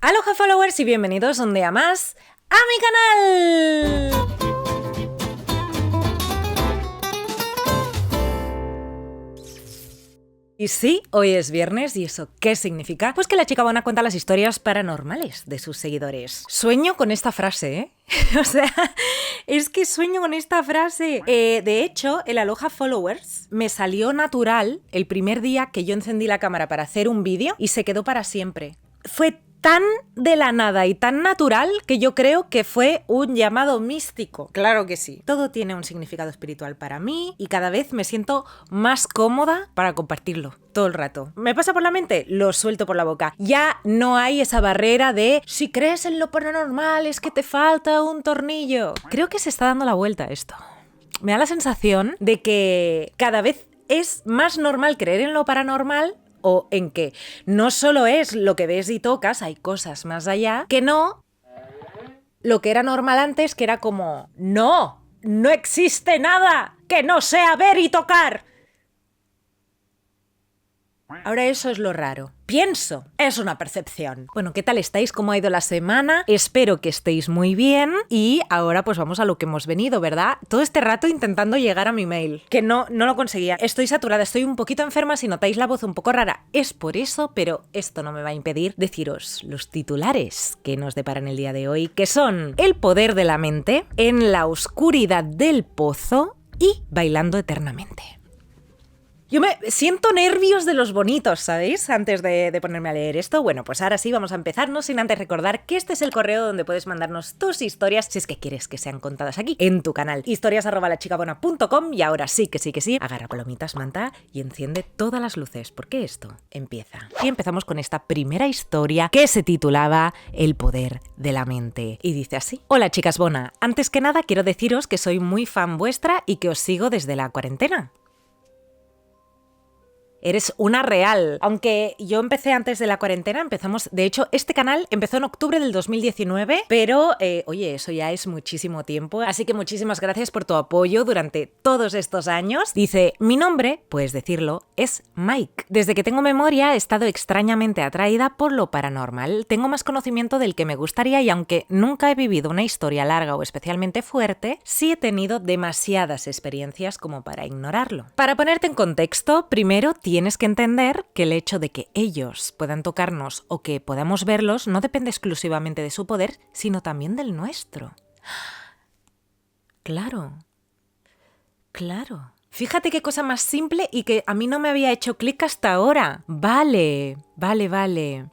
Aloha followers y bienvenidos un día más a mi canal. Y sí, hoy es viernes, ¿y eso qué significa? Pues que la chica buena cuenta las historias paranormales de sus seguidores. Sueño con esta frase, ¿eh? O sea, es que sueño con esta frase. De hecho, el Aloha Followers me salió natural el primer día que yo encendí la cámara para hacer un vídeo y se quedó para siempre. Fue tan de la nada y tan natural que yo creo que fue un llamado místico. Claro que sí. Todo tiene un significado espiritual para mí y cada vez me siento más cómoda para compartirlo todo el rato. ¿Me pasa por la mente? Lo suelto por la boca. Ya no hay esa barrera de si crees en lo paranormal es que te falta un tornillo. Creo que se está dando la vuelta esto. Me da la sensación de que cada vez es más normal creer en lo paranormal, o en que no solo es lo que ves y tocas, hay cosas más allá, que no lo que era normal antes, que era como, no existe nada que no sea ver y tocar. Ahora eso es lo raro. Pienso, es una percepción. Bueno, ¿qué tal estáis? ¿Cómo ha ido la semana? Espero que estéis muy bien y ahora pues vamos a lo que hemos venido, ¿verdad? Todo este rato intentando llegar a mi mail, que no lo conseguía. Estoy saturada, estoy un poquito enferma, si notáis la voz un poco rara es por eso, pero esto no me va a impedir deciros los titulares que nos deparan el día de hoy, que son el poder de la mente, en la oscuridad del pozo y bailando eternamente. Yo me siento nervios de los bonitos, ¿sabéis? Antes de ponerme a leer esto. Bueno, pues ahora sí, vamos a empezar, no sin antes recordar que este es el correo donde puedes mandarnos tus historias, si es que quieres que sean contadas aquí, en tu canal. historias@lachicabona.com. Y ahora sí, agarra palomitas, manta y enciende todas las luces, porque esto empieza. Y empezamos con esta primera historia que se titulaba El poder de la mente. Y dice así: Hola chicas bona, antes que nada quiero deciros que soy muy fan vuestra y que os sigo desde la cuarentena. Eres una real. Aunque yo empecé antes de la cuarentena, de hecho, este canal empezó en octubre del 2019, pero, oye, eso ya es muchísimo tiempo, así que muchísimas gracias por tu apoyo durante todos estos años. Dice, mi nombre, puedes decirlo, es Mike. Desde que tengo memoria he estado extrañamente atraída por lo paranormal. Tengo más conocimiento del que me gustaría y aunque nunca he vivido una historia larga o especialmente fuerte, sí he tenido demasiadas experiencias como para ignorarlo. Para ponerte en contexto, primero tienes que entender que el hecho de que ellos puedan tocarnos o que podamos verlos no depende exclusivamente de su poder, sino también del nuestro. Claro. Fíjate qué cosa más simple y que a mí no me había hecho clic hasta ahora. Vale.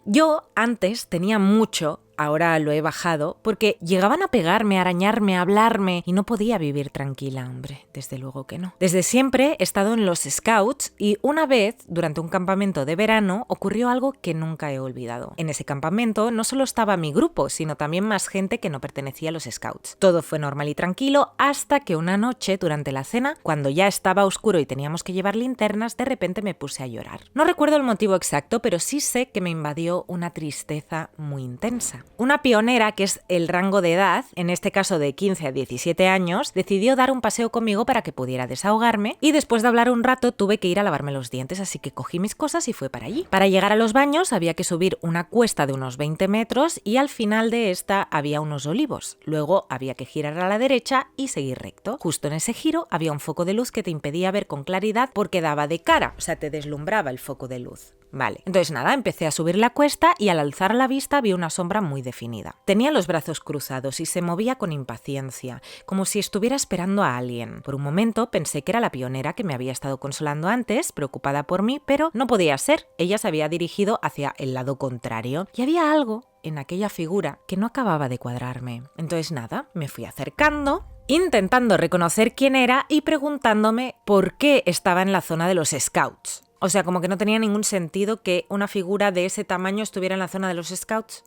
Yo antes tenía mucho, ahora lo he bajado, porque llegaban a pegarme, a arañarme, a hablarme y no podía vivir tranquila, hombre, desde luego que no. Desde siempre he estado en los Scouts y una vez, durante un campamento de verano, ocurrió algo que nunca he olvidado. En ese campamento no solo estaba mi grupo, sino también más gente que no pertenecía a los Scouts. Todo fue normal y tranquilo hasta que una noche, durante la cena, cuando ya estaba oscuro y teníamos que llevar linternas, de repente me puse a llorar. No recuerdo el motivo exacto, pero sí sé que me invadió una tristeza muy intensa. Una pionera, que es el rango de edad, en este caso de 15 a 17 años, decidió dar un paseo conmigo para que pudiera desahogarme y después de hablar un rato tuve que ir a lavarme los dientes, así que cogí mis cosas y fui para allí. Para llegar a los baños había que subir una cuesta de unos 20 metros y al final de esta había unos olivos. Luego había que girar a la derecha y seguir recto. Justo en ese giro había un foco de luz que te impedía ver con claridad porque daba de cara, o sea, te deslumbraba el foco de luz. Vale, entonces nada, empecé a subir la cuesta y al alzar la vista vi una sombra muy definida. Tenía los brazos cruzados y se movía con impaciencia, como si estuviera esperando a alguien. Por un momento pensé que era la pionera que me había estado consolando antes, preocupada por mí, pero no podía ser. Ella se había dirigido hacia el lado contrario y había algo en aquella figura que no acababa de cuadrarme. Entonces nada, me fui acercando, intentando reconocer quién era y preguntándome por qué estaba en la zona de los Scouts. O sea, como que no tenía ningún sentido que una figura de ese tamaño estuviera en la zona de los Scouts,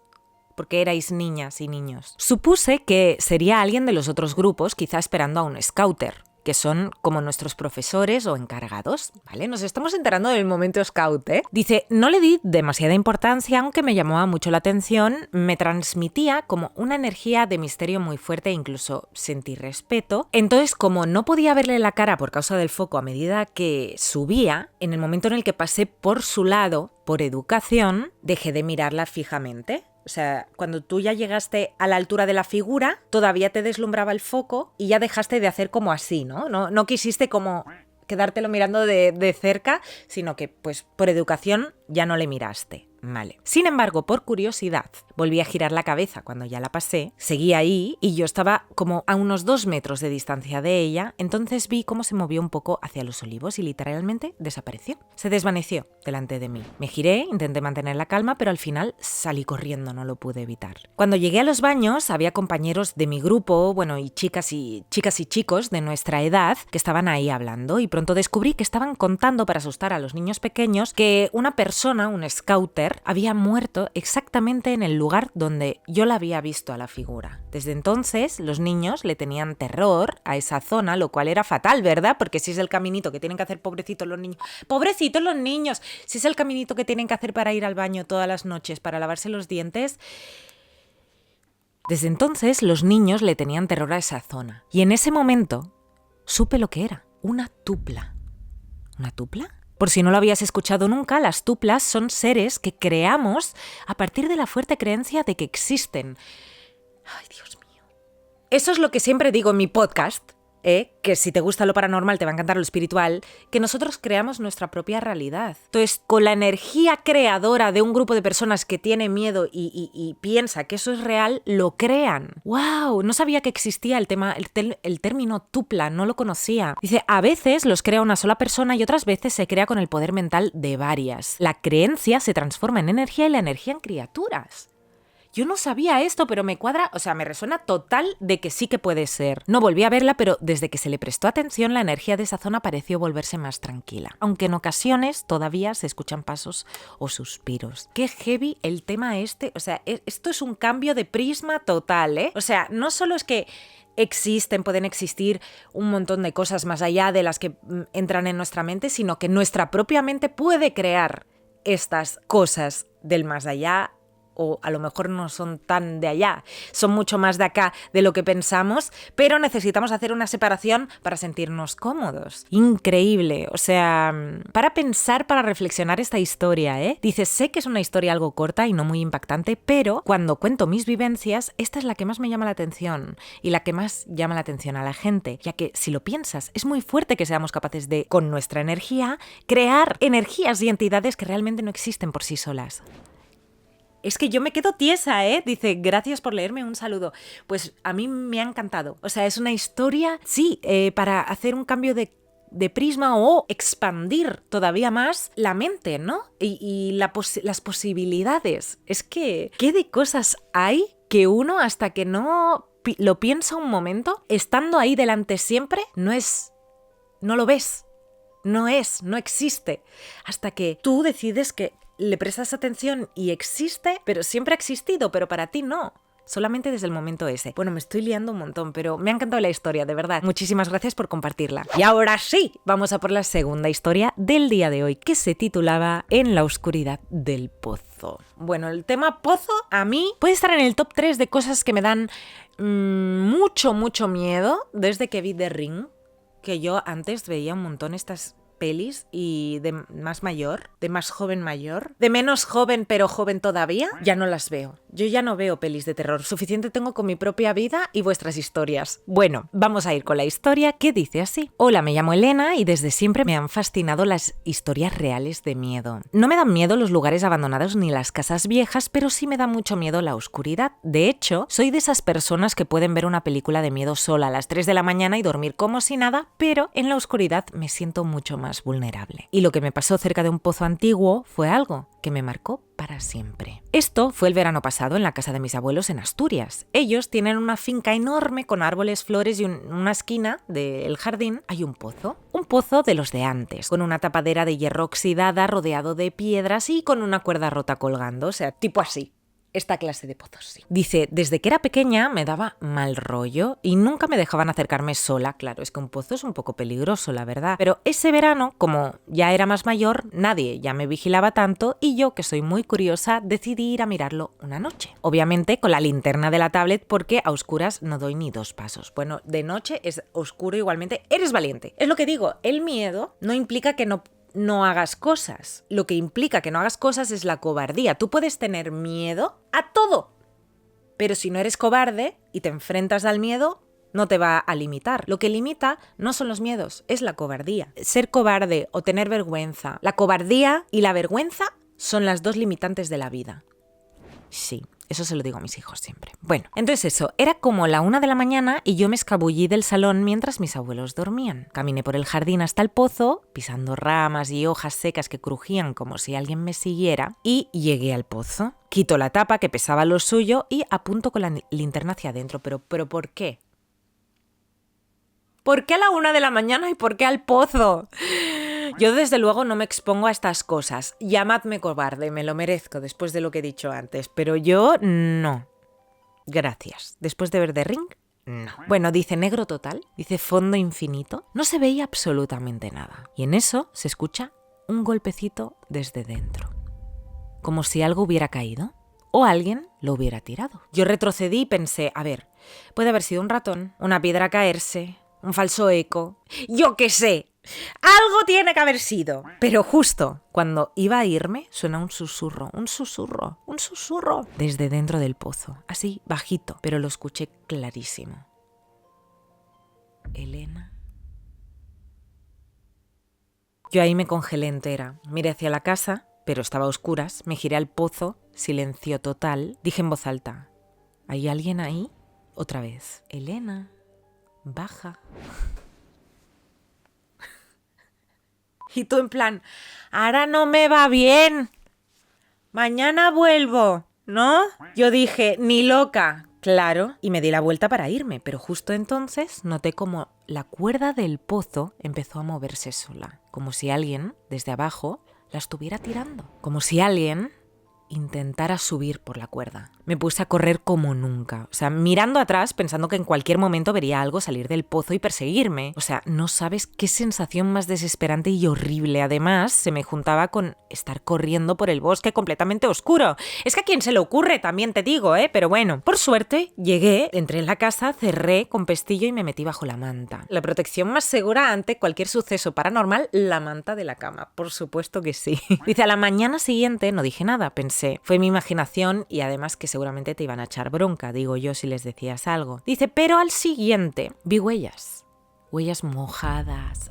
porque erais niñas y niños. Supuse que sería alguien de los otros grupos, quizá esperando a un Scouter, que son como nuestros profesores o encargados, ¿vale? Nos estamos enterando del momento scout, ¿eh? Dice, no le di demasiada importancia, aunque me llamaba mucho la atención, me transmitía como una energía de misterio muy fuerte e incluso sentí respeto. Entonces, como no podía verle la cara por causa del foco a medida que subía, en el momento en el que pasé por su lado, por educación, dejé de mirarla fijamente. O sea, cuando tú ya llegaste a la altura de la figura, todavía te deslumbraba el foco y ya dejaste de hacer como así, ¿no? No quisiste como quedártelo mirando de cerca, sino que, pues, por educación ya no le miraste. Vale. Sin embargo, por curiosidad, volví a girar la cabeza cuando ya la pasé, seguí ahí y yo estaba como a unos 2 metros de distancia de ella, entonces vi cómo se movió un poco hacia los olivos y literalmente desapareció. Se desvaneció delante de mí. Me giré, intenté mantener la calma, pero al final salí corriendo, no lo pude evitar. Cuando llegué a los baños, había compañeros de mi grupo, bueno, y chicas y chicos de nuestra edad que estaban ahí hablando y pronto descubrí que estaban contando para asustar a los niños pequeños que una persona, un scouter, había muerto exactamente en el lugar donde yo la había visto a la figura. Desde entonces, los niños le tenían terror a esa zona, lo cual era fatal, ¿verdad? Porque si es el caminito que tienen que hacer pobrecitos los niños... ¡Pobrecitos los niños! Si es el caminito que tienen que hacer para ir al baño todas las noches, para lavarse los dientes... Desde entonces, los niños le tenían terror a esa zona. Y en ese momento, supe lo que era. Una tupla. ¿Una tupla? Por si no lo habías escuchado nunca, las tuplas son seres que creamos a partir de la fuerte creencia de que existen. ¡Ay, Dios mío! Eso es lo que siempre digo en mi podcast, que si te gusta lo paranormal te va a encantar lo espiritual, que nosotros creamos nuestra propia realidad. Entonces, con la energía creadora de un grupo de personas que tiene miedo y piensa que eso es real, lo crean. ¡Wow! No sabía que existía el término tupla, no lo conocía. Dice, a veces los crea una sola persona y otras veces se crea con el poder mental de varias. La creencia se transforma en energía y la energía en criaturas. Yo no sabía esto, pero me cuadra, o sea, me resuena total de que sí que puede ser. No volví a verla, pero desde que se le prestó atención, la energía de esa zona pareció volverse más tranquila. Aunque en ocasiones todavía se escuchan pasos o suspiros. Qué heavy el tema este. O sea, esto es un cambio de prisma total, ¿eh? O sea, no solo es que pueden existir un montón de cosas más allá de las que entran en nuestra mente, sino que nuestra propia mente puede crear estas cosas del más allá, o a lo mejor no son tan de allá, son mucho más de acá de lo que pensamos, pero necesitamos hacer una separación para sentirnos cómodos. Increíble, o sea, para pensar, para reflexionar esta historia, ¿eh? Dices, sé que es una historia algo corta y no muy impactante, pero cuando cuento mis vivencias, esta es la que más me llama la atención y la que más llama la atención a la gente, ya que si lo piensas, es muy fuerte que seamos capaces de, con nuestra energía, crear energías y entidades que realmente no existen por sí solas. Es que yo me quedo tiesa, ¿eh? Dice, gracias por leerme, un saludo. Pues a mí me ha encantado. O sea, es una historia, sí, para hacer un cambio de prisma o expandir todavía más la mente, ¿no? Y las posibilidades. Es que, ¿qué de cosas hay que uno, hasta que no lo piensa un momento, estando ahí delante siempre, no lo ves? No existe. Hasta que tú decides que le prestas atención y existe, pero siempre ha existido, pero para ti no. Solamente desde el momento ese. Bueno, me estoy liando un montón, pero me ha encantado la historia, de verdad. Muchísimas gracias por compartirla. Y ahora sí, vamos a por la segunda historia del día de hoy, que se titulaba En la oscuridad del pozo. Bueno, el tema pozo a mí puede estar en el top 3 de cosas que me dan mucho miedo desde que vi The Ring, que yo antes veía un montón estas pelis y de más mayor, de más joven mayor, de menos joven pero joven todavía, ya no las veo. Yo ya no veo pelis de terror, suficiente tengo con mi propia vida y vuestras historias. Bueno, vamos a ir con la historia que dice así. Hola, me llamo Elena y desde siempre me han fascinado las historias reales de miedo. No me dan miedo los lugares abandonados ni las casas viejas, pero sí me da mucho miedo la oscuridad. De hecho, soy de esas personas que pueden ver una película de miedo sola a las 3 de la mañana y dormir como si nada, pero en la oscuridad me siento mucho más vulnerable. Y lo que me pasó cerca de un pozo antiguo fue algo que me marcó para siempre. Esto fue el verano pasado en la casa de mis abuelos en Asturias. Ellos tienen una finca enorme con árboles, flores y en una esquina del jardín hay un pozo de los de antes, con una tapadera de hierro oxidada rodeado de piedras y con una cuerda rota colgando, o sea, tipo así. Esta clase de pozos, sí. Dice, desde que era pequeña me daba mal rollo y nunca me dejaban acercarme sola. Claro, es que un pozo es un poco peligroso, la verdad. Pero ese verano, como ya era más mayor, nadie ya me vigilaba tanto y yo, que soy muy curiosa, decidí ir a mirarlo una noche. Obviamente con la linterna de la tablet porque a oscuras no doy ni 2 pasos. Bueno, de noche es oscuro igualmente. Eres valiente. Es lo que digo, el miedo no implica que no no hagas cosas. Lo que implica que no hagas cosas es la cobardía. Tú puedes tener miedo a todo, pero si no eres cobarde y te enfrentas al miedo, no te va a limitar. Lo que limita no son los miedos, es la cobardía. Ser cobarde o tener vergüenza. La cobardía y la vergüenza son las dos limitantes de la vida. Sí, eso se lo digo a mis hijos siempre. Bueno, entonces eso, era como la 1 de la mañana y yo me escabullí del salón mientras mis abuelos dormían. Caminé por el jardín hasta el pozo, pisando ramas y hojas secas que crujían como si alguien me siguiera, y llegué al pozo. Quito la tapa, que pesaba lo suyo, y apunto con la linterna hacia adentro. ¿Pero por qué? ¿Por qué a la 1 de la mañana y por qué al pozo? Yo desde luego no me expongo a estas cosas. Llamadme cobarde, me lo merezco después de lo que he dicho antes, pero yo no. Gracias. Después de ver The Ring, no. Bueno, dice negro total, dice fondo infinito. No se veía absolutamente nada. Y en eso se escucha un golpecito desde dentro. Como si algo hubiera caído o alguien lo hubiera tirado. Yo retrocedí y pensé, a ver, puede haber sido un ratón, una piedra caerse, un falso eco, yo qué sé. Algo tiene que haber sido. Pero justo cuando iba a irme, suena un susurro desde dentro del pozo. Así, bajito, pero lo escuché clarísimo. Elena. Yo ahí me congelé entera. Miré hacia la casa, pero estaba a oscuras. Me giré al pozo, silencio total. Dije en voz alta, ¿hay alguien ahí? Otra vez, Elena, baja. Y tú en plan, ahora no me va bien, mañana vuelvo, ¿no? Yo dije, ni loca, claro, y me di la vuelta para irme, pero justo entonces noté como la cuerda del pozo empezó a moverse sola, como si alguien, desde abajo, la estuviera tirando, como si alguien intentara subir por la cuerda. Me puse a correr como nunca, o sea, mirando atrás pensando que en cualquier momento vería algo salir del pozo y perseguirme. O sea, no sabes qué sensación más desesperante y horrible. Además, se me juntaba con estar corriendo por el bosque completamente oscuro. Es que a quién se le ocurre, también te digo, pero bueno. Por suerte, llegué, entré en la casa, cerré con pestillo y me metí bajo la manta. La protección más segura ante cualquier suceso paranormal, la manta de la cama. Por supuesto que sí. Dice, a la mañana siguiente no dije nada, pensé, fue mi imaginación y además que seguramente te iban a echar bronca, digo yo, si les decías algo. Dice, pero al siguiente vi huellas mojadas,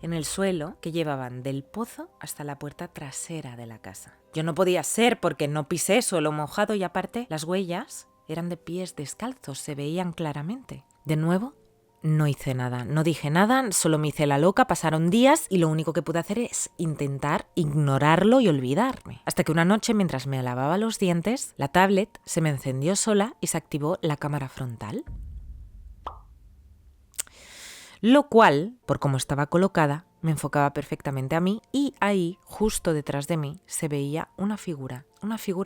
en el suelo que llevaban del pozo hasta la puerta trasera de la casa. Yo no podía ser porque no pisé suelo mojado y aparte las huellas eran de pies descalzos, se veían claramente. De nuevo, no hice nada, no dije nada, solo me hice la loca, pasaron días y lo único que pude hacer es intentar ignorarlo y olvidarme. Hasta que una noche, mientras me lavaba los dientes, la tablet se me encendió sola y se activó la cámara frontal. Lo cual, por cómo estaba colocada, me enfocaba perfectamente a mí y ahí, justo detrás de mí, se veía una figura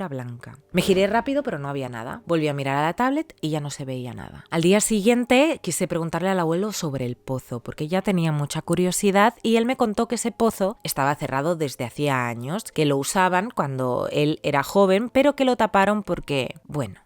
blanca. Me giré rápido pero no había nada. Volví a mirar a la tablet y ya no se veía nada. Al día siguiente quise preguntarle al abuelo sobre el pozo porque ya tenía mucha curiosidad y él me contó que ese pozo estaba cerrado desde hacía años, que lo usaban cuando él era joven pero que lo taparon porque, bueno,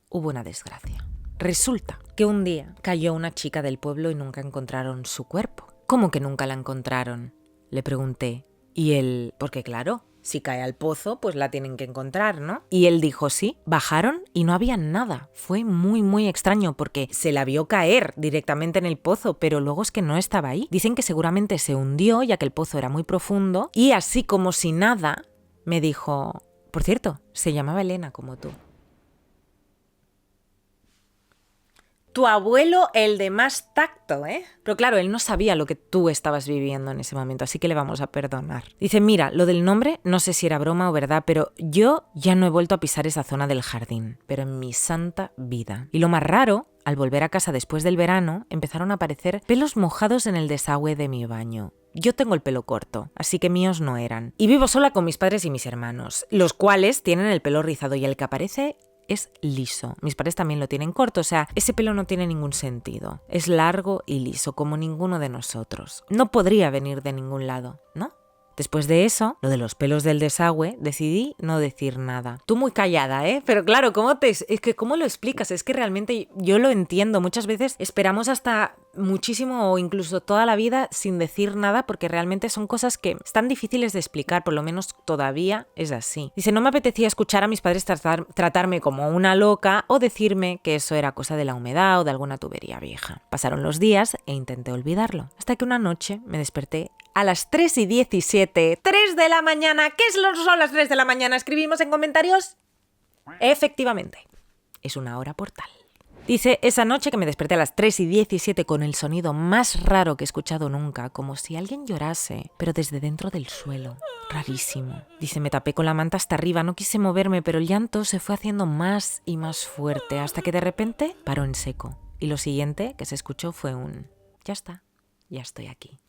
hubo una desgracia. Resulta que un día cayó una chica del pueblo y nunca encontraron su cuerpo. ¿Cómo que nunca la encontraron?, le pregunté. Y él, porque claro, si cae al pozo, pues la tienen que encontrar, ¿no? Y él dijo, sí, bajaron y no había nada. Fue muy extraño porque se la vio caer directamente en el pozo, pero luego es que no estaba ahí. Dicen que seguramente se hundió ya que el pozo era muy profundo y así como si nada, me dijo, por cierto, se llamaba Elena como tú. Tu abuelo, el de más tacto, ¿eh? Pero claro, él no sabía lo que tú estabas viviendo en ese momento, así que le vamos a perdonar. Dice, mira, lo del nombre, no sé si era broma o verdad, pero yo ya no he vuelto a pisar esa zona del jardín, pero en mi santa vida. Y lo más raro, al volver a casa después del verano, empezaron a aparecer pelos mojados en el desagüe de mi baño. Yo tengo el pelo corto, así que míos no eran. Y vivo sola con mis padres y mis hermanos, los cuales tienen el pelo rizado y el que aparece es liso. Mis padres también lo tienen corto, o sea, ese pelo no tiene ningún sentido. Es largo y liso, como ninguno de nosotros. No podría venir de ningún lado, ¿no? Después de eso, lo de los pelos del desagüe, decidí no decir nada. Tú muy callada, ¿eh? Pero claro, ¿cómo lo explicas? Es que realmente yo lo entiendo. Muchas veces esperamos hasta muchísimo o incluso toda la vida sin decir nada porque realmente son cosas que están difíciles de explicar, por lo menos todavía es así. Dice, no me apetecía escuchar a mis padres tratarme como una loca o decirme que eso era cosa de la humedad o de alguna tubería vieja. Pasaron los días e intenté olvidarlo, hasta que una noche me desperté a las 3:17, 3 de la mañana. ¿Qué son las 3 de la mañana? ¿Escribimos en comentarios? Efectivamente, es una hora portal. Dice, esa noche que me desperté a las 3:17 con el sonido más raro que he escuchado nunca, como si alguien llorase, pero desde dentro del suelo. Rarísimo. Dice, me tapé con la manta hasta arriba, no quise moverme, pero el llanto se fue haciendo más y más fuerte, hasta que de repente paró en seco. Y lo siguiente que se escuchó fue un, ya está, ya estoy aquí.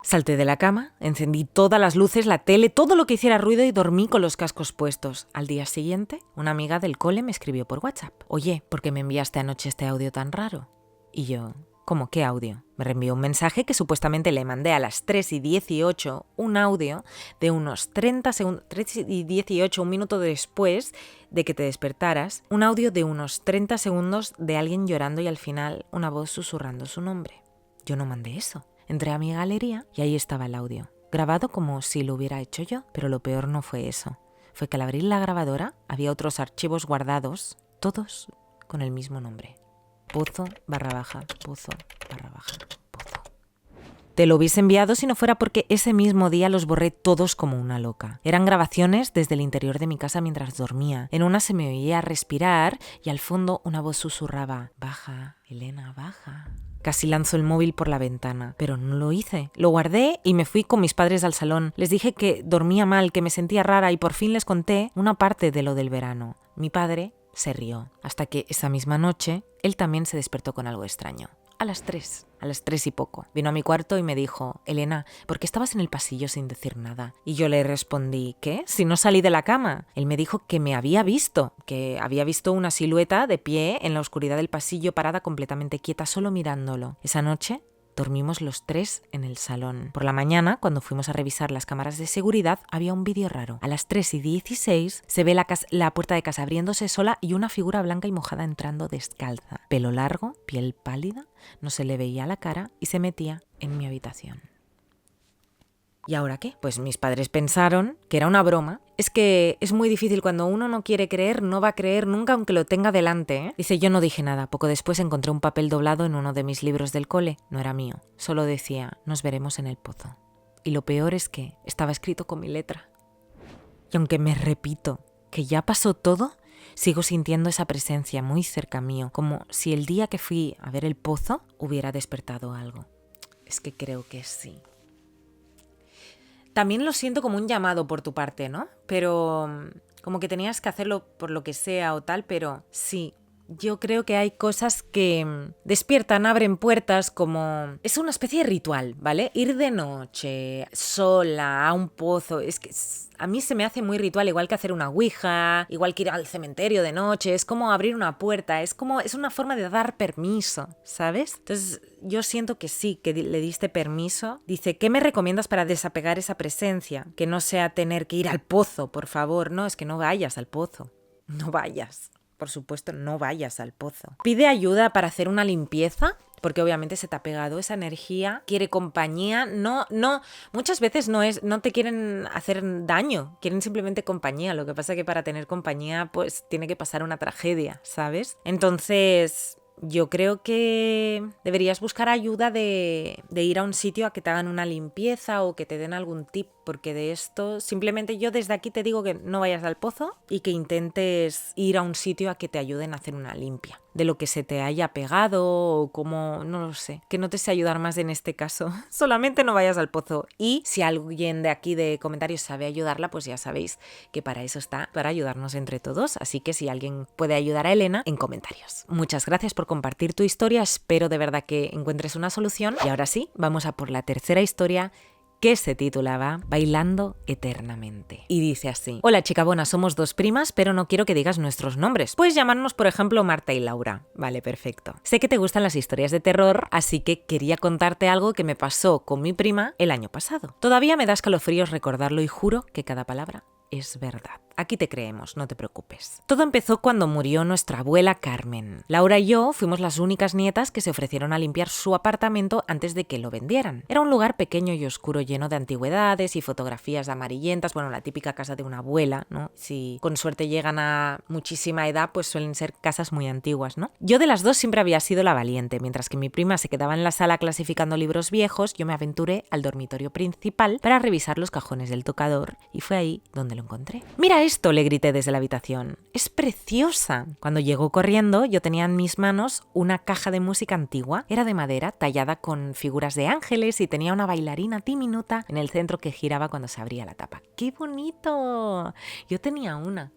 Salté de la cama, encendí todas las luces, la tele, todo lo que hiciera ruido y dormí con los cascos puestos. Al día siguiente, una amiga del cole me escribió por WhatsApp. Oye, ¿por qué me enviaste anoche este audio tan raro? Y yo, ¿cómo qué audio? Me reenvió un mensaje que supuestamente le mandé a las 3:18, un audio de unos 30 segundos, 3:18, un minuto después de que te despertaras, un audio de unos 30 segundos de alguien llorando y al final una voz susurrando su nombre. Yo no mandé eso. Entré a mi galería y ahí estaba el audio, grabado como si lo hubiera hecho yo, pero lo peor no fue eso. Fue que al abrir la grabadora había otros archivos guardados, todos con el mismo nombre. Pozo / Pozo / Pozo. Te lo hubiese enviado si no fuera porque ese mismo día los borré todos como una loca. Eran grabaciones desde el interior de mi casa mientras dormía. En una se me oía respirar y al fondo una voz susurraba, baja, Elena, baja. Casi lanzo el móvil por la ventana, pero no lo hice. Lo guardé y me fui con mis padres al salón. Les dije que dormía mal, que me sentía rara y por fin les conté una parte de lo del verano. Mi padre se rió, hasta que esa misma noche él también se despertó con algo extraño. A las 3 y poco. Vino a mi cuarto y me dijo, Elena, ¿por qué estabas en el pasillo sin decir nada? Y yo le respondí, ¿qué? Si no salí de la cama. Él me dijo que me había visto, que había visto una silueta de pie en la oscuridad del pasillo parada completamente quieta, solo mirándolo. Esa noche dormimos los 3 en el salón. Por la mañana, cuando fuimos a revisar las cámaras de seguridad, había un vídeo raro. A las 3:16 se ve la puerta de casa abriéndose sola y una figura blanca y mojada entrando descalza. Pelo largo, piel pálida, no se le veía la cara y se metía en mi habitación. ¿Y ahora qué? Pues mis padres pensaron que era una broma. Es que es muy difícil cuando uno no quiere creer, no va a creer nunca aunque lo tenga delante, ¿eh? Dice, yo no dije nada. Poco después encontré un papel doblado en uno de mis libros del cole. No era mío. Solo decía, nos veremos en el pozo. Y lo peor es que estaba escrito con mi letra. Y aunque me repito que ya pasó todo, sigo sintiendo esa presencia muy cerca mío, como si el día que fui a ver el pozo hubiera despertado algo. Es que creo que sí. También lo siento como un llamado por tu parte, ¿no? Pero como que tenías que hacerlo por lo que sea o tal, pero sí, yo creo que hay cosas que despiertan, abren puertas como... Es una especie de ritual, ¿vale? Ir de noche, sola, a un pozo, es que a mí se me hace muy ritual, igual que hacer una ouija, igual que ir al cementerio de noche, es como abrir una puerta, es una forma de dar permiso, ¿sabes? Entonces yo siento que sí, que le diste permiso. Dice, ¿qué me recomiendas para desapegar esa presencia? Que no sea tener que ir al pozo, por favor, no, es que no vayas al pozo, no vayas. Por supuesto, no vayas al pozo. Pide ayuda para hacer una limpieza, porque obviamente se te ha pegado esa energía. Quiere compañía. No, muchas veces no te quieren hacer daño, quieren simplemente compañía. Lo que pasa es que para tener compañía, pues tiene que pasar una tragedia, ¿sabes? Entonces, yo creo que deberías buscar ayuda de ir a un sitio a que te hagan una limpieza o que te den algún tip, porque de esto simplemente yo desde aquí te digo que no vayas al pozo y que intentes ir a un sitio a que te ayuden a hacer una limpia de lo que se te haya pegado o como, no lo sé, que no te sé ayudar más en este caso. Solamente no vayas al pozo. Y si alguien de aquí de comentarios sabe ayudarla, pues ya sabéis que para eso está, para ayudarnos entre todos. Así que si alguien puede ayudar a Elena, en comentarios. Muchas gracias por compartir tu historia, espero de verdad que encuentres una solución. Y ahora sí, vamos a por la tercera historia que se titulaba Bailando Eternamente. Y dice así: hola chica buena, somos dos primas, pero no quiero que digas nuestros nombres. Puedes llamarnos, por ejemplo, Marta y Laura. Vale, perfecto. Sé que te gustan las historias de terror, así que quería contarte algo que me pasó con mi prima el año pasado. Todavía me da escalofríos recordarlo y juro que cada palabra es verdad. Aquí te creemos, no te preocupes. Todo empezó cuando murió nuestra abuela Carmen. Laura y yo fuimos las únicas nietas que se ofrecieron a limpiar su apartamento antes de que lo vendieran. Era un lugar pequeño y oscuro lleno de antigüedades y fotografías amarillentas, bueno, la típica casa de una abuela, ¿no? Si con suerte llegan a muchísima edad, pues suelen ser casas muy antiguas, ¿no? Yo de las dos siempre había sido la valiente, mientras que mi prima se quedaba en la sala clasificando libros viejos, yo me aventuré al dormitorio principal para revisar los cajones del tocador y fue ahí donde lo encontré. ¡Mira esto!, le grité desde la habitación. ¡Es preciosa! Cuando llegó corriendo, yo tenía en mis manos una caja de música antigua. Era de madera, tallada con figuras de ángeles y tenía una bailarina diminuta en el centro que giraba cuando se abría la tapa. ¡Qué bonito! Yo tenía una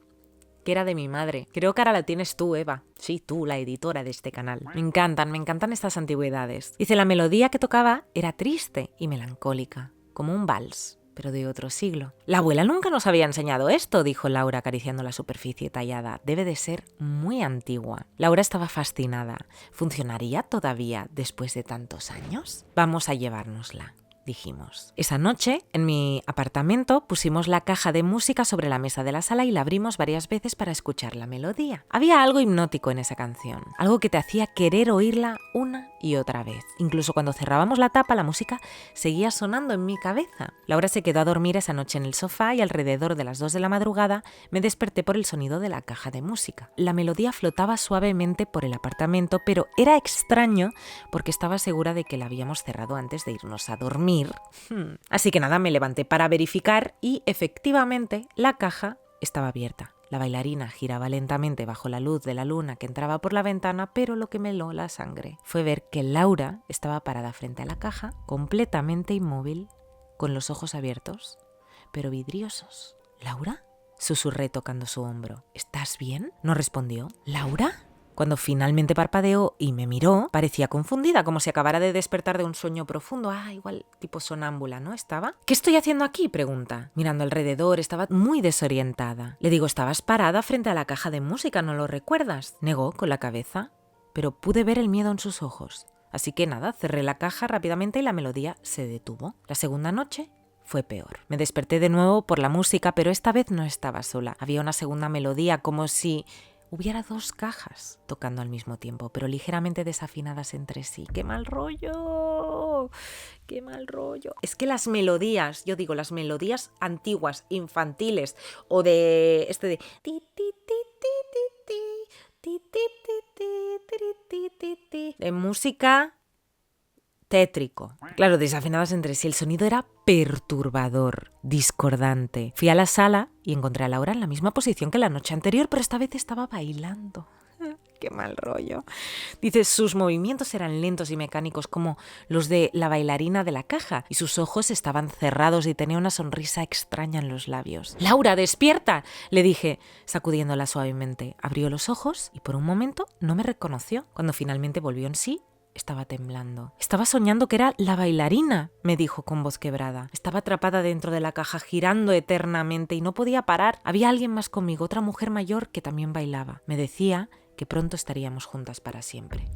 que era de mi madre. Creo que ahora la tienes tú, Eva. Sí, tú, la editora de este canal. Me encantan estas antigüedades. Dice, la melodía que tocaba era triste y melancólica, como un vals, pero de otro siglo. La abuela nunca nos había enseñado esto, dijo Laura acariciando la superficie tallada. Debe de ser muy antigua. Laura estaba fascinada. ¿Funcionaría todavía después de tantos años? Vamos a llevárnosla, dijimos. Esa noche, en mi apartamento, pusimos la caja de música sobre la mesa de la sala y la abrimos varias veces para escuchar la melodía. Había algo hipnótico en esa canción, algo que te hacía querer oírla una y otra vez. Incluso cuando cerrábamos la tapa, la música seguía sonando en mi cabeza. Laura se quedó a dormir esa noche en el sofá y alrededor de las 2 de la madrugada me desperté por el sonido de la caja de música. La melodía flotaba suavemente por el apartamento, pero era extraño porque estaba segura de que la habíamos cerrado antes de irnos a dormir. Así que nada, me levanté para verificar y efectivamente la caja estaba abierta. La bailarina giraba lentamente bajo la luz de la luna que entraba por la ventana, pero lo que me heló la sangre fue ver que Laura estaba parada frente a la caja, completamente inmóvil, con los ojos abiertos, pero vidriosos. ¿Laura?, susurré tocando su hombro. ¿Estás bien?, no respondió. ¿Laura? Cuando finalmente parpadeó y me miró, parecía confundida, como si acabara de despertar de un sueño profundo. Igual tipo sonámbula, ¿no estaba? ¿Qué estoy haciendo aquí?, pregunta. Mirando alrededor, estaba muy desorientada. Le digo, estabas parada frente a la caja de música, ¿no lo recuerdas? Negó con la cabeza, pero pude ver el miedo en sus ojos. Así que nada, cerré la caja rápidamente y la melodía se detuvo. La segunda noche fue peor. Me desperté de nuevo por la música, pero esta vez no estaba sola. Había una segunda melodía, como si hubiera 2 cajas tocando al mismo tiempo, pero ligeramente desafinadas entre sí. ¡Qué mal rollo! ¡Qué mal rollo! Es que las melodías, yo digo, las melodías antiguas, infantiles, o de de música tétrico. Claro, desafinadas entre sí. El sonido era perturbador, discordante. Fui a la sala y encontré a Laura en la misma posición que la noche anterior, pero esta vez estaba bailando. ¡Qué mal rollo! Dice, sus movimientos eran lentos y mecánicos como los de la bailarina de la caja y sus ojos estaban cerrados y tenía una sonrisa extraña en los labios. ¡Laura, despierta!, le dije, sacudiéndola suavemente. Abrió los ojos y por un momento no me reconoció. Cuando finalmente volvió en sí, estaba temblando. Estaba soñando que era la bailarina, me dijo con voz quebrada. Estaba atrapada dentro de la caja, girando eternamente y no podía parar. Había alguien más conmigo, otra mujer mayor que también bailaba. Me decía que pronto estaríamos juntas para siempre.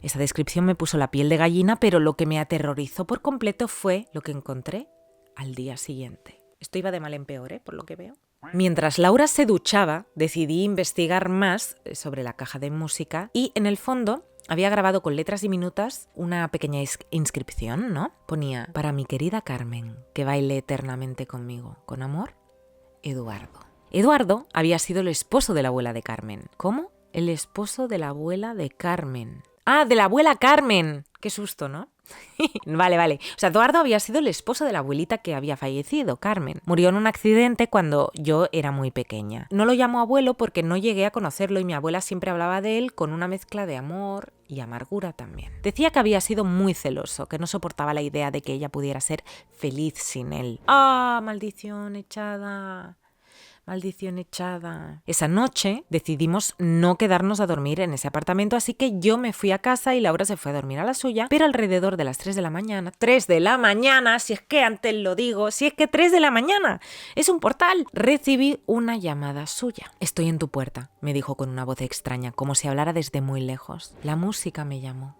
Esa descripción me puso la piel de gallina, pero lo que me aterrorizó por completo fue lo que encontré al día siguiente. Esto iba de mal en peor, por lo que veo. Mientras Laura se duchaba, decidí investigar más sobre la caja de música y en el fondo había grabado con letras diminutas una pequeña inscripción, ¿no? Ponía, para mi querida Carmen, que baile eternamente conmigo. Con amor, Eduardo. Eduardo había sido el esposo de la abuela de Carmen. ¿Cómo? El esposo de la abuela de Carmen. ¡De la abuela Carmen! ¡Qué susto!, ¿no? Vale. O sea, Eduardo había sido el esposo de la abuelita que había fallecido, Carmen. Murió en un accidente cuando yo era muy pequeña. No lo llamo abuelo porque no llegué a conocerlo y mi abuela siempre hablaba de él con una mezcla de amor y amargura también. Decía que había sido muy celoso, que no soportaba la idea de que ella pudiera ser feliz sin él. ¡Maldición echada! maldición echada. Esa noche decidimos no quedarnos a dormir en ese apartamento, así que yo me fui a casa y Laura se fue a dormir a la suya, pero alrededor de las 3 de la mañana, 3 de la mañana, si es que antes lo digo, si es que 3 de la mañana, es un portal, recibí una llamada suya. Estoy en tu puerta, me dijo con una voz extraña, como si hablara desde muy lejos. La música me llamó.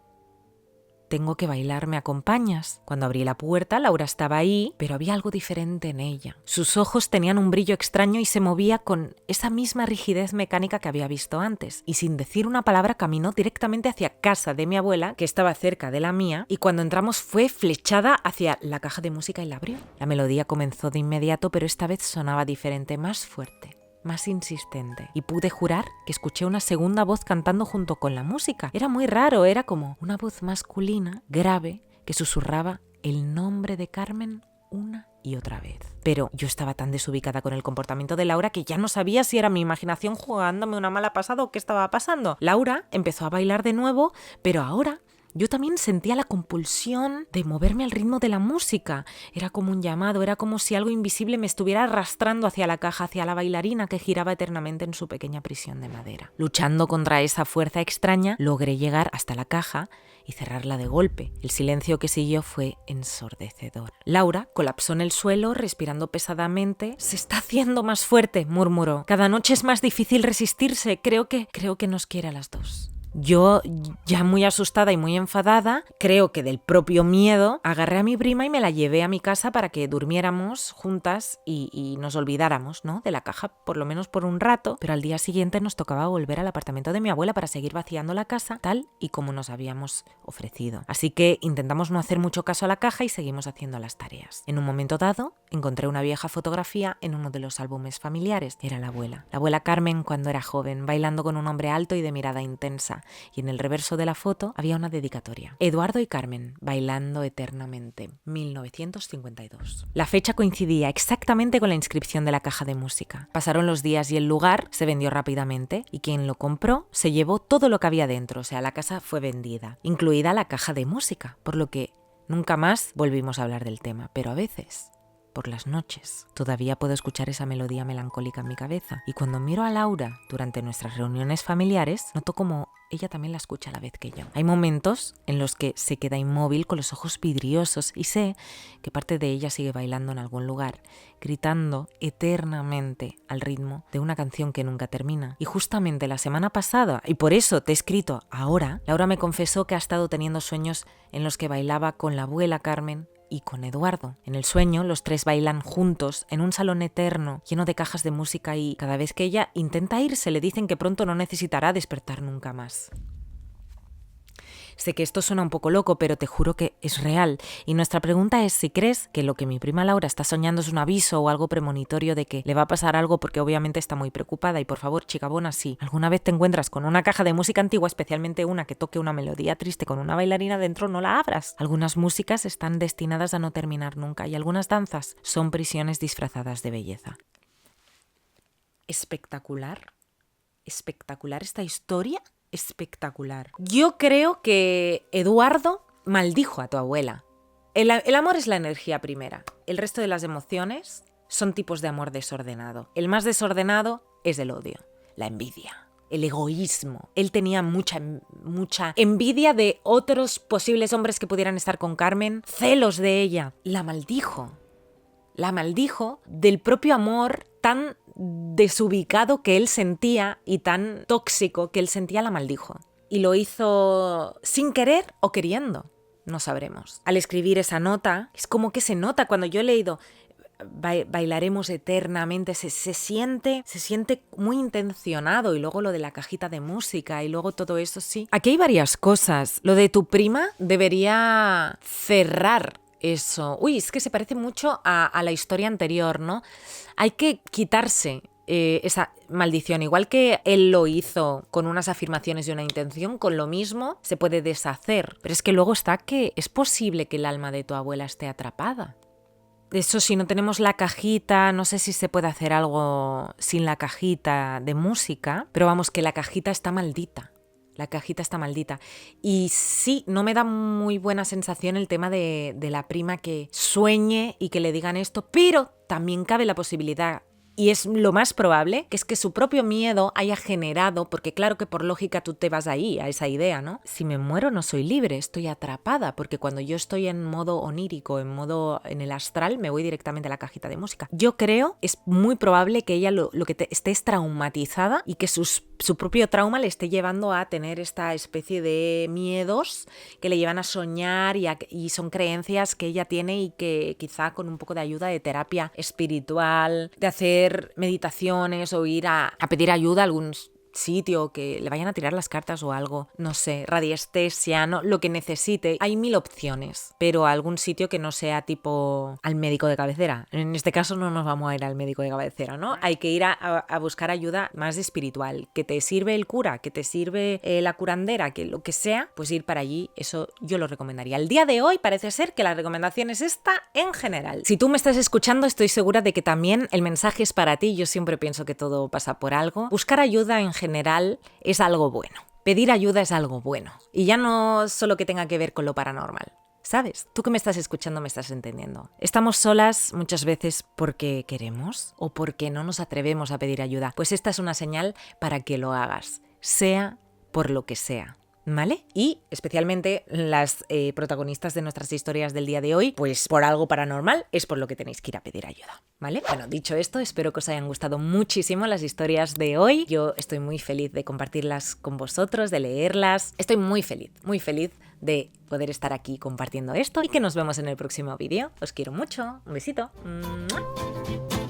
Tengo que bailar, ¿me acompañas? Cuando abrí la puerta, Laura estaba ahí, pero había algo diferente en ella. Sus ojos tenían un brillo extraño y se movía con esa misma rigidez mecánica que había visto antes. Y sin decir una palabra caminó directamente hacia casa de mi abuela, que estaba cerca de la mía, y cuando entramos fue flechada hacia la caja de música y la abrió. La melodía comenzó de inmediato, pero esta vez sonaba diferente, más fuerte, más insistente, y pude jurar que escuché una segunda voz cantando junto con la música. Era muy raro, era como una voz masculina, grave, que susurraba el nombre de Carmen una y otra vez. Pero yo estaba tan desubicada con el comportamiento de Laura que ya no sabía si era mi imaginación jugándome una mala pasada o qué estaba pasando. Laura empezó a bailar de nuevo, pero ahora yo también sentía la compulsión de moverme al ritmo de la música. Era como un llamado, era como si algo invisible me estuviera arrastrando hacia la caja, hacia la bailarina que giraba eternamente en su pequeña prisión de madera. Luchando contra esa fuerza extraña, logré llegar hasta la caja y cerrarla de golpe. El silencio que siguió fue ensordecedor. Laura colapsó en el suelo, respirando pesadamente. «Se está haciendo más fuerte», murmuró. «Cada noche es más difícil resistirse. Creo que nos quiere a las dos». Yo, ya muy asustada y muy enfadada, creo que del propio miedo, agarré a mi prima y me la llevé a mi casa para que durmiéramos juntas y nos olvidáramos, ¿no?, de la caja, por lo menos por un rato, pero al día siguiente nos tocaba volver al apartamento de mi abuela para seguir vaciando la casa tal y como nos habíamos ofrecido. Así que intentamos no hacer mucho caso a la caja y seguimos haciendo las tareas. En un momento dado, encontré una vieja fotografía en uno de los álbumes familiares. Era la abuela Carmen cuando era joven, bailando con un hombre alto y de mirada intensa. Y en el reverso de la foto había una dedicatoria. Eduardo y Carmen, bailando eternamente, 1952. La fecha coincidía exactamente con la inscripción de la caja de música. Pasaron los días y el lugar se vendió rápidamente y quien lo compró se llevó todo lo que había dentro, o sea, la casa fue vendida, incluida la caja de música, por lo que nunca más volvimos a hablar del tema, pero a veces, por las noches, todavía puedo escuchar esa melodía melancólica en mi cabeza. Y cuando miro a Laura durante nuestras reuniones familiares, noto como ella también la escucha a la vez que yo. Hay momentos en los que se queda inmóvil con los ojos vidriosos y sé que parte de ella sigue bailando en algún lugar, gritando eternamente al ritmo de una canción que nunca termina. Y justamente la semana pasada, y por eso te he escrito ahora, Laura me confesó que ha estado teniendo sueños en los que bailaba con la abuela Carmen y con Eduardo. En el sueño, los tres bailan juntos en un salón eterno lleno de cajas de música y cada vez que ella intenta irse le dicen que pronto no necesitará despertar nunca más. Sé que esto suena un poco loco, pero te juro que es real. Y nuestra pregunta es si crees que lo que mi prima Laura está soñando es un aviso o algo premonitorio de que le va a pasar algo, porque obviamente está muy preocupada. Y por favor, chica bona, si alguna vez te encuentras con una caja de música antigua, especialmente una que toque una melodía triste con una bailarina dentro, no la abras. Algunas músicas están destinadas a no terminar nunca y algunas danzas son prisiones disfrazadas de belleza. Espectacular. Espectacular esta historia. Espectacular. Yo creo que Eduardo maldijo a tu abuela. El amor es la energía primera. El resto de las emociones son tipos de amor desordenado. El más desordenado es el odio, la envidia, el egoísmo. Él tenía mucha envidia de otros posibles hombres que pudieran estar con Carmen, celos de ella. La maldijo del propio amor tan desubicado que él sentía y tan tóxico que él sentía, la maldijo. Y lo hizo sin querer o queriendo, no sabremos. Al escribir esa nota, es como que se nota cuando yo he leído bailaremos eternamente, se siente muy intencionado, y luego lo de la cajita de música y luego todo eso, sí. Aquí hay varias cosas. Lo de tu prima debería cerrar eso. Uy, es que se parece mucho a la historia anterior, ¿no? Hay que quitarse esa maldición. Igual que él lo hizo con unas afirmaciones y una intención, con lo mismo se puede deshacer. Pero es que luego está que es posible que el alma de tu abuela esté atrapada. Eso, si no tenemos la cajita, no sé si se puede hacer algo sin la cajita de música, pero vamos, que la cajita está maldita. La cajita está maldita. Y sí, no me da muy buena sensación el tema de la prima que sueñe y que le digan esto, pero también cabe la posibilidad Y es lo más probable que es que su propio miedo haya generado, porque claro que por lógica tú te vas ahí, a esa idea, ¿no? Si me muero no soy libre, estoy atrapada, porque cuando yo estoy en modo onírico, en el astral, me voy directamente a la cajita de música. Yo creo, es muy probable que ella lo que esté es traumatizada y que su propio trauma le esté llevando a tener esta especie de miedos que le llevan a soñar y son creencias que ella tiene y que quizá con un poco de ayuda de terapia espiritual, de hacer meditaciones o ir a pedir ayuda a algún sitio, que le vayan a tirar las cartas o algo, no sé, radiestesia, no, lo que necesite. Hay 1000 opciones, pero a algún sitio que no sea tipo al médico de cabecera. En este caso no nos vamos a ir al médico de cabecera, ¿no? Hay que ir a buscar ayuda más espiritual. Que te sirve el cura, que te sirve la curandera, que lo que sea, pues ir para allí, eso yo lo recomendaría. El día de hoy parece ser que la recomendación es esta en general. Si tú me estás escuchando, estoy segura de que también el mensaje es para ti. Yo siempre pienso que todo pasa por algo. Buscar ayuda en general es algo bueno. Pedir ayuda es algo bueno. Y ya no solo que tenga que ver con lo paranormal. ¿Sabes? Tú que me estás escuchando me estás entendiendo. Estamos solas muchas veces porque queremos o porque no nos atrevemos a pedir ayuda. Pues esta es una señal para que lo hagas, sea por lo que sea. ¿Vale? Y especialmente las protagonistas de nuestras historias del día de hoy, pues por algo paranormal es por lo que tenéis que ir a pedir ayuda, ¿vale? Bueno, dicho esto, espero que os hayan gustado muchísimo las historias de hoy. Yo estoy muy feliz de compartirlas con vosotros, de leerlas. Estoy muy feliz de poder estar aquí compartiendo esto y que nos vemos en el próximo vídeo. Os quiero mucho. Un besito. ¡Mua!